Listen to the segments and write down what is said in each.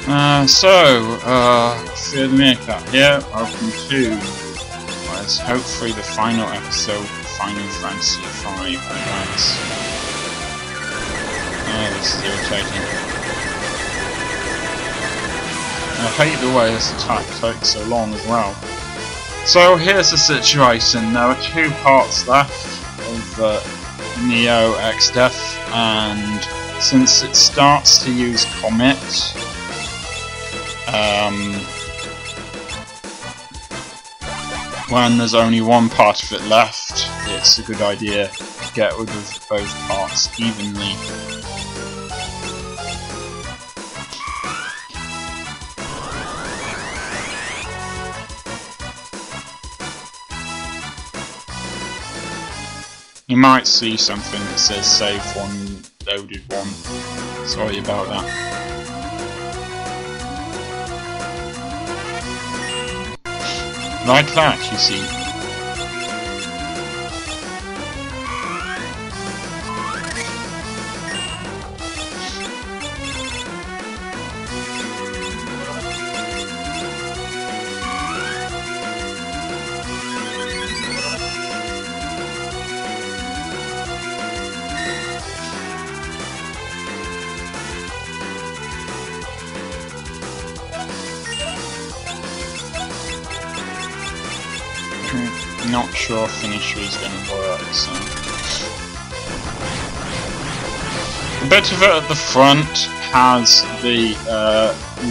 Fear the Meerkat here. Welcome to what is hopefully the final episode of Final Fantasy V Advance. Oh, this is irritating. I hate the way this attack takes so long as well. So here's the situation. There are two parts left of Neo Exdeath, and since it starts to use Comet, when there's only one part of it left, it's a good idea to get rid of both parts evenly. You might see something that says save one, loaded one. Sorry about that. Like that, you see. Not sure finisher is going to work, so. A bit of it at the front has the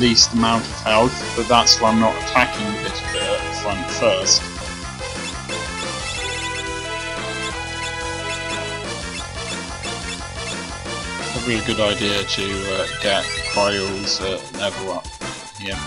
least amount of health, but that's why I'm not attacking a bit of it at the front first. Probably a good idea to get Coil's level up here.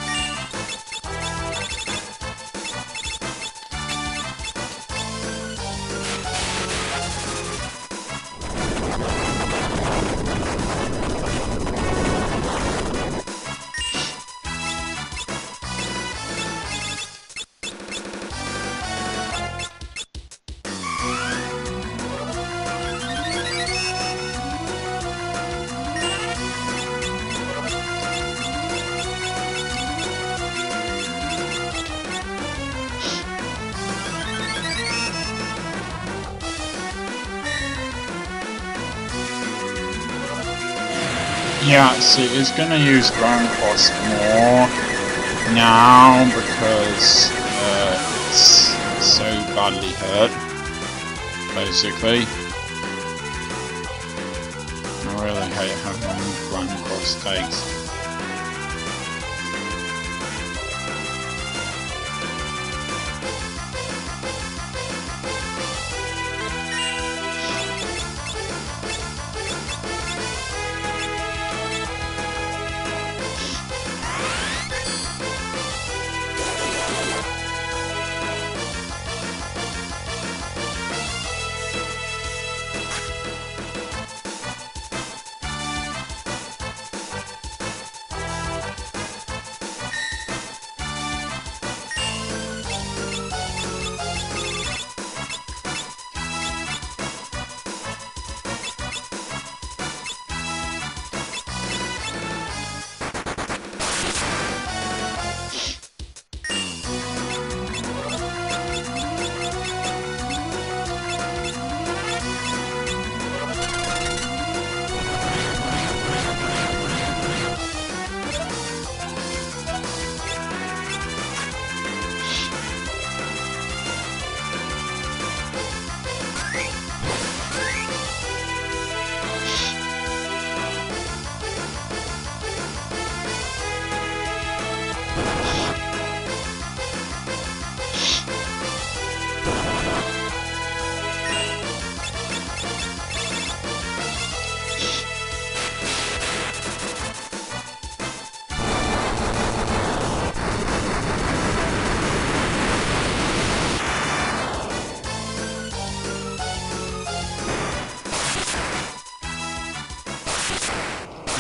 Yeah, see, it's going to use Ground Cross more now because it's so badly hurt, basically. I really hate how long Ground Cross takes.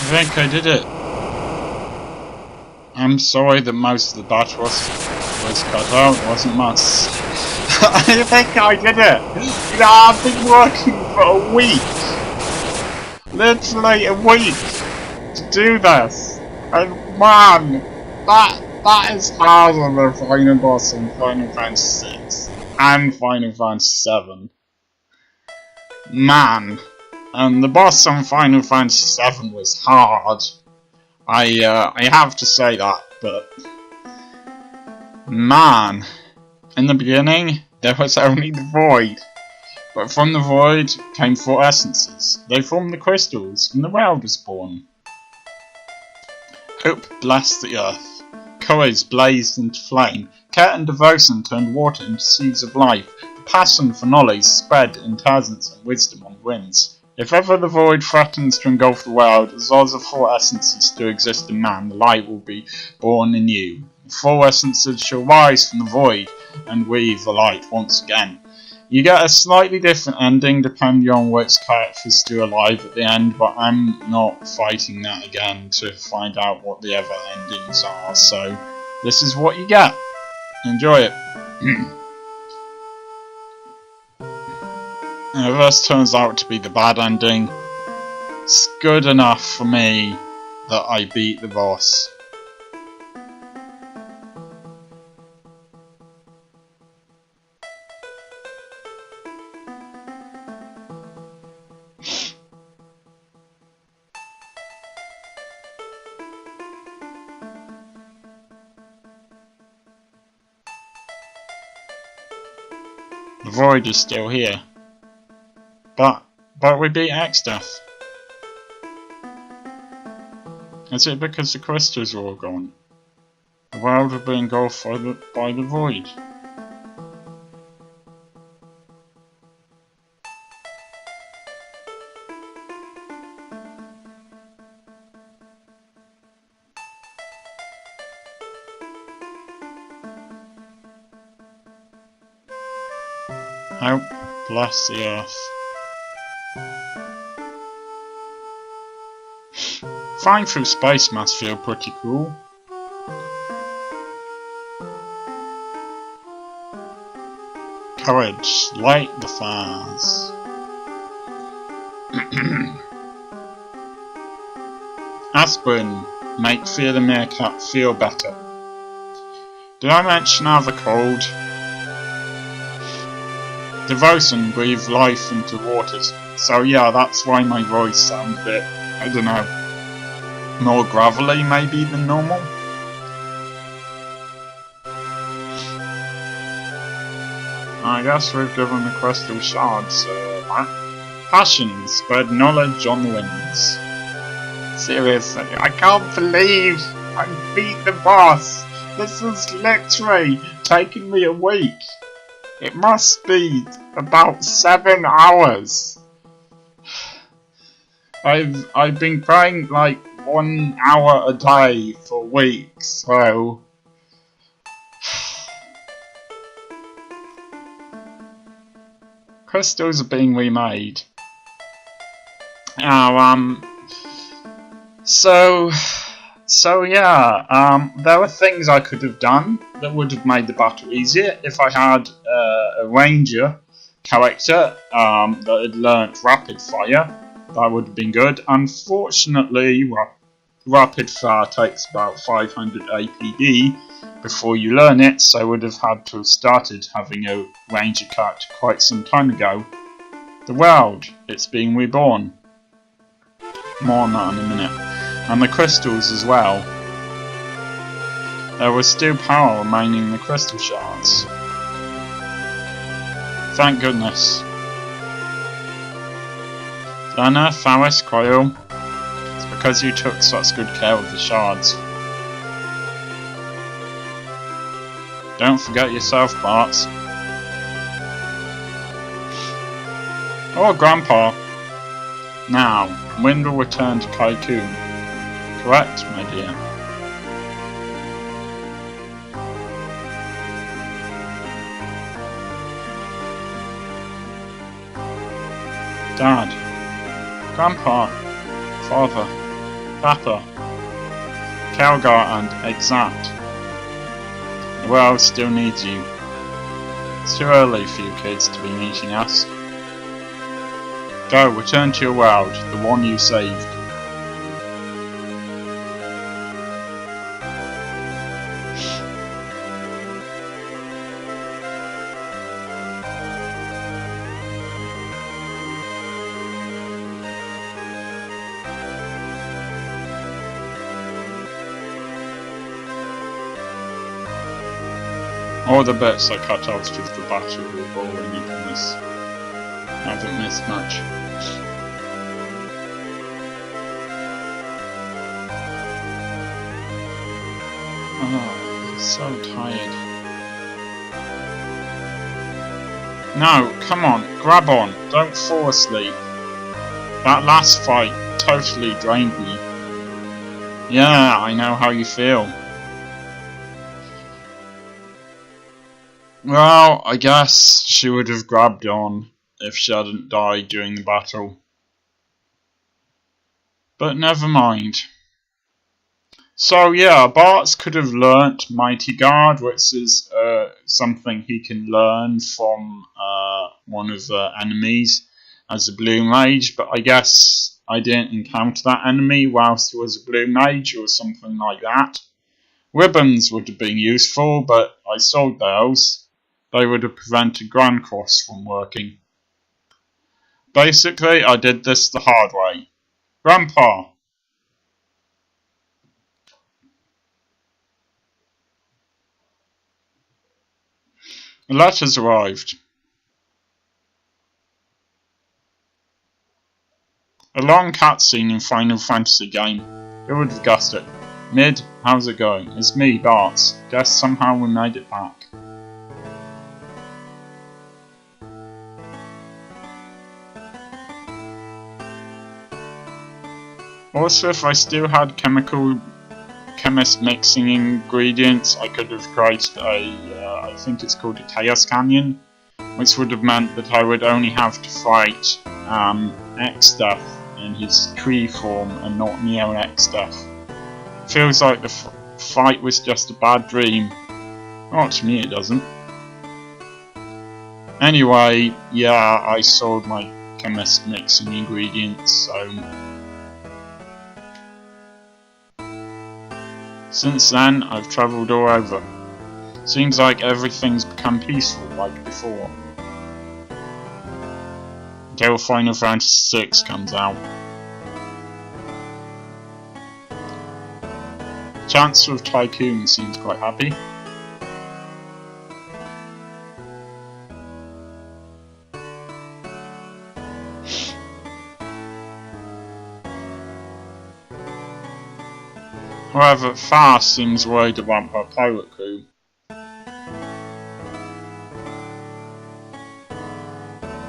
I think I did it. I'm sorry that most of the battle was cut out, it wasn't much. I think I did it! You know, I've been working for a week! Literally a week! To do this! And man, that is harder than the final boss in Final Fantasy VI and Final Fantasy VII. Man, and the boss on Final Fantasy VII was hard. I have to say that, but man, in the beginning there was only the void, but from the void came 4 essences. They formed the crystals, and the world was born. Hope blessed the earth. Courage blazed into flame. Care and devotion turned water into seeds of life. The passion for knowledge spread intelligence and wisdom on winds. If ever the void threatens to engulf the world, as long as the 4 essences still exist in man, the light will be born in you. The 4 essences shall rise from the void and weave the light once again. You get a slightly different ending depending on which character is still alive at the end, but I'm not fighting that again to find out what the other endings are, so this is what you get. Enjoy it. If this turns out to be the bad ending, it's good enough for me that I beat the boss. The void is still here. But we beat Exdeath. Is it because the crystals are all gone? The world will be engulfed by the void. Hope bless the earth. Flying through space must feel pretty cool. Courage, light the fires. Aspirin, make Fear the Meerkat feel better. Did I mention I have a cold? Devotion breathe life into waters, so yeah, that's why my voice sounds a bit, I don't know, more gravelly maybe than normal. I guess we've given the crystal shards passion, spread knowledge on the winds. Seriously, I can't believe I beat the boss. This has literally taken me a week. It must be about 7 hours. I've been playing like 1 hour a day for weeks, so crystals are being remade. Now, so yeah, there were things I could have done that would have made the battle easier if I had a ranger character that had learnt rapid fire. That would have been good. Unfortunately, rapid fire takes about 500 APD before you learn it, so I would have had to have started having a ranger character quite some time ago. The world, it's being reborn. More on that in a minute. And the crystals as well. There was still power remaining in the crystal shards. Thank goodness. Lena, Faris, Coil, it's because you took such good care of the shards. Don't forget yourself, Bart. Oh, Grandpa. Now, wind will return to Kaikun. Correct, my dear. Dad, Grandpa, Father, Papa, Calgar and Exact. The world still needs you. It's too early for you kids to be meeting us. Go, return to your world, the one you saved. All the bits I cut out of the battle were boring, I haven't missed much. Oh, so tired. No, come on, grab on, don't fall asleep. That last fight totally drained me. Yeah, I know how you feel. Well, I guess she would have grabbed on if she hadn't died during the battle. But never mind. So yeah, Bartz could have learnt Mighty Guard, which is something he can learn from one of the enemies as a Blue Mage, but I guess I didn't encounter that enemy whilst he was a Blue Mage or something like that. Ribbons would have been useful, but I sold those. They would have prevented Grand Cross from working. Basically, I did this the hard way. Grandpa! The letters arrived. A long cutscene in Final Fantasy game. Who would have guessed it? Mid, how's it going? It's me, Bartz. Guess somehow we made it back. Also, if I still had chemist mixing ingredients, I could have created I think it's called a Chaos Canyon, which would have meant that I would only have to fight X-Death in his tree form and not Neo X-Death. Feels like the fight was just a bad dream. Well, to me it doesn't. Anyway, yeah, I sold my chemist mixing ingredients, so... Since then, I've travelled all over. Seems like everything's become peaceful like before. Until Final Fantasy VI comes out. Chancellor of Tycoon seems quite happy. However, Fast seems worried about her pirate crew.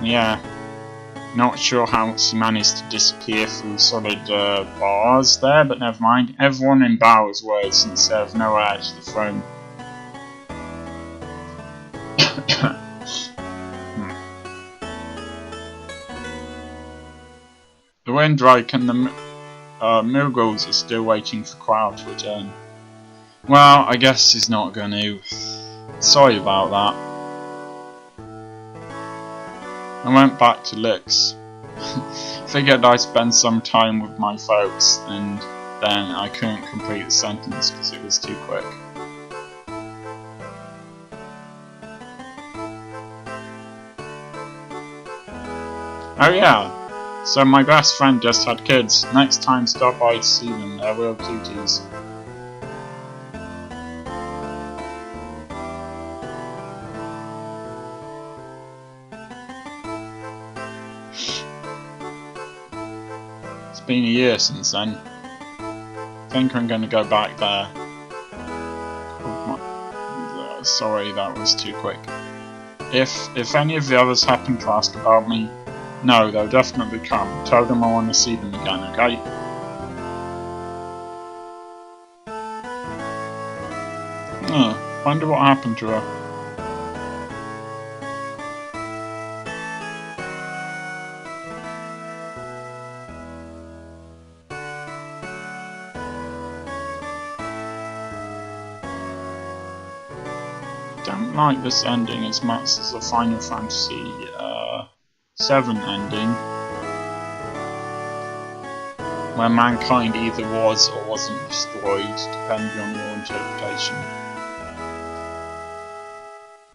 Yeah, not sure how she managed to disappear through solid bars there, but never mind. Everyone in Bao is worried since they have no heir to the throne. The Windrake and the Milgals are still waiting for Cloud to return. Well, I guess he's not going to. Sorry about that. I went back to Lix. Figured I'd spend some time with my folks, and then I couldn't complete the sentence because it was too quick. Oh yeah, so my best friend just had kids. Next time stop by to see them, they're real cuties. It's been a year since then. I think I'm going to go back there. Sorry, that was too quick. If any of the others happen to ask about me, no, they'll definitely come. Tell them I want to see them again, okay? Wonder what happened to her. Don't like this ending as much as the Final Fantasy VII ending, where mankind either was or wasn't destroyed, depending on your interpretation.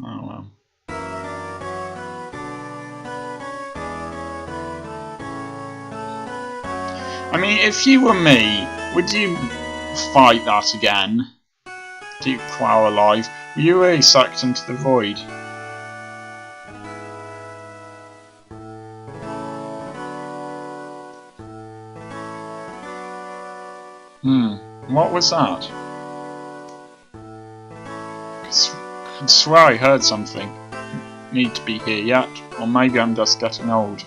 Oh well. I mean, if you were me, would you fight that again? Keep Cloud alive? Were you really sucked into the void? What was that? I swear I heard something. Need to be here yet, or maybe I'm just getting old.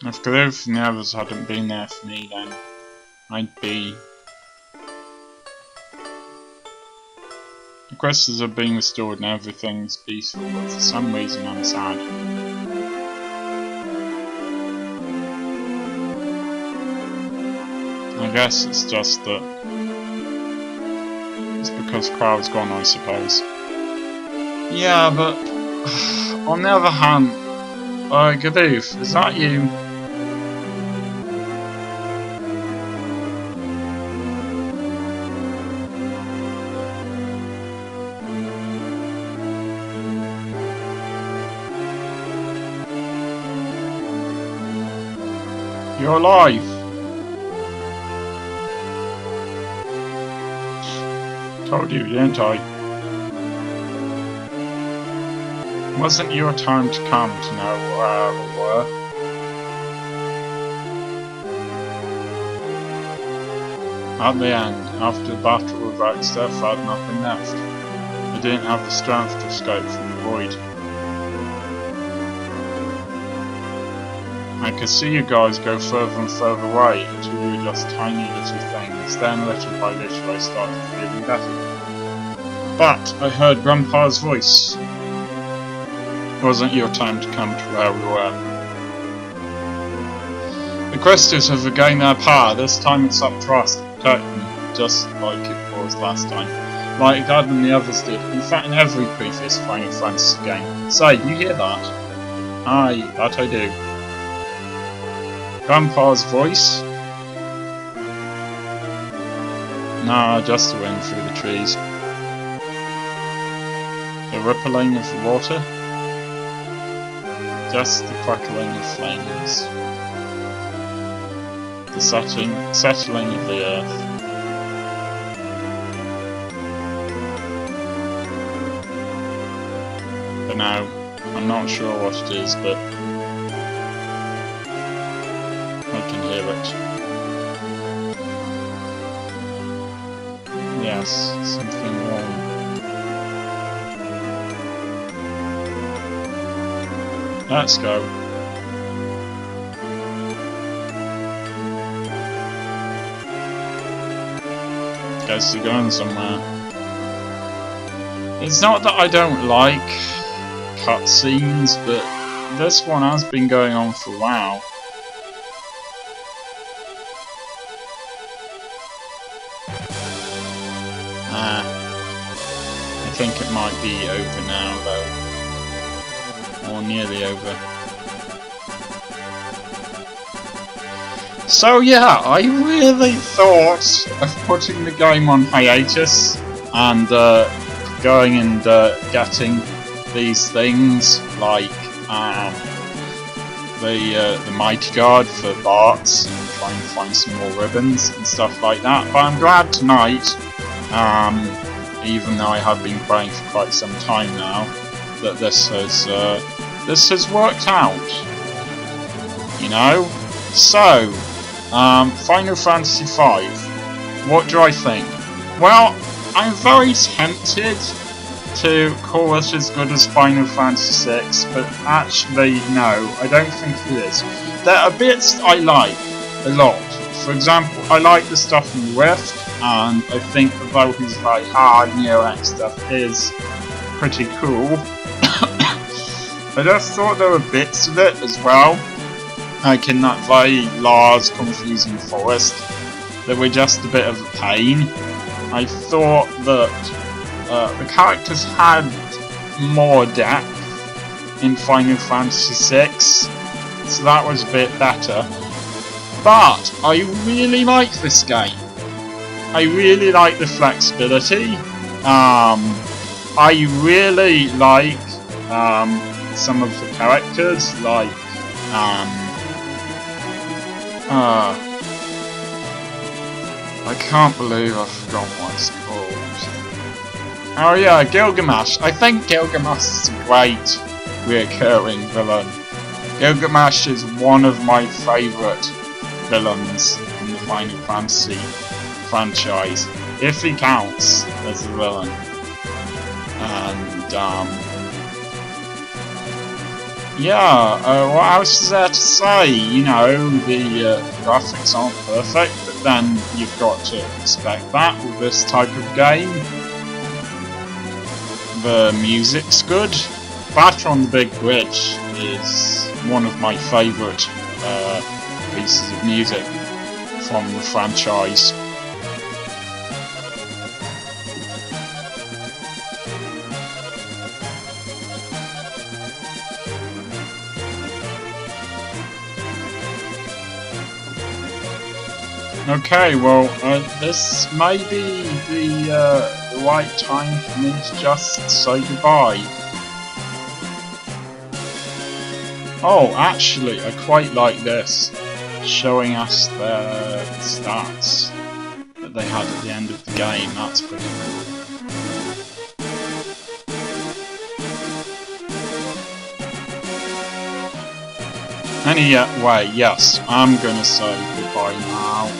If Groove and the others hadn't been there for me, then I'd be... The crystals have been restored and everything's peaceful, but for some reason I'm sad. I guess it's just that... It's because Crow's gone, I suppose. Yeah, but... On the other hand... Groove, is that you? You're alive! Told you, didn't I? Wasn't your time to come to know where we were? At the end, after the battle with Exdeath, I had nothing left. I didn't have the strength to escape from the void. I could see you guys go further and further away until you were just tiny little things, then little by little I started feeling better. But I heard Grandpa's voice. It wasn't your time to come to where we were. The crystals have regained their power, this time it's up to us to protect them, just like it was last time. Like Dad and the others did, in fact in every previous Final Fantasy game. Say, you hear that? Aye, that I do. Grandpa's voice? Nah, just the wind through the trees. The rippling of the water? Just the crackling of flames. The settling of the earth. But now, I'm not sure what it is, but I can hear it. Yes, something wrong. Let's go. Guess they're going somewhere. It's not that I don't like cutscenes, but this one has been going on for a while. I think it might be over now though. Or nearly over. So yeah, I really thought of putting the game on hiatus and going and getting these things like the Mighty Guard for Bart's and trying to find some more ribbons and stuff like that. But I'm glad tonight, even though I have been playing for quite some time now, that this has worked out. You know? So, Final Fantasy V. What do I think? Well, I'm very tempted to call it as good as Final Fantasy VI, but actually no, I don't think it is. There are bits I like a lot. For example, I like the stuff in Rift, and I think though he's very hard, Neo X stuff is pretty cool. I just thought there were bits of it as well, like in that very large, confusing forest, that were just a bit of a pain. I thought that the characters had more depth in Final Fantasy VI, so that was a bit better. But I really like this game. I really like the flexibility. I really like some of the characters, like I can't believe I forgot what it's called. Oh yeah, Gilgamesh. I think Gilgamesh is a great reoccurring villain. Gilgamesh is one of my favourite villains in the Final Fantasy franchise, if he counts as a villain. And yeah, what else is there to say? You know, the graphics aren't perfect, but then you've got to expect that with this type of game. The music's good. Battle on the Big Bridge is one of my favourite pieces of music from the franchise. Okay, well, this may be the right time for me to just say goodbye. Oh, actually, I quite like this, showing us the stats that they had at the end of the game. That's pretty cool. Anyway, yes, I'm gonna say goodbye now.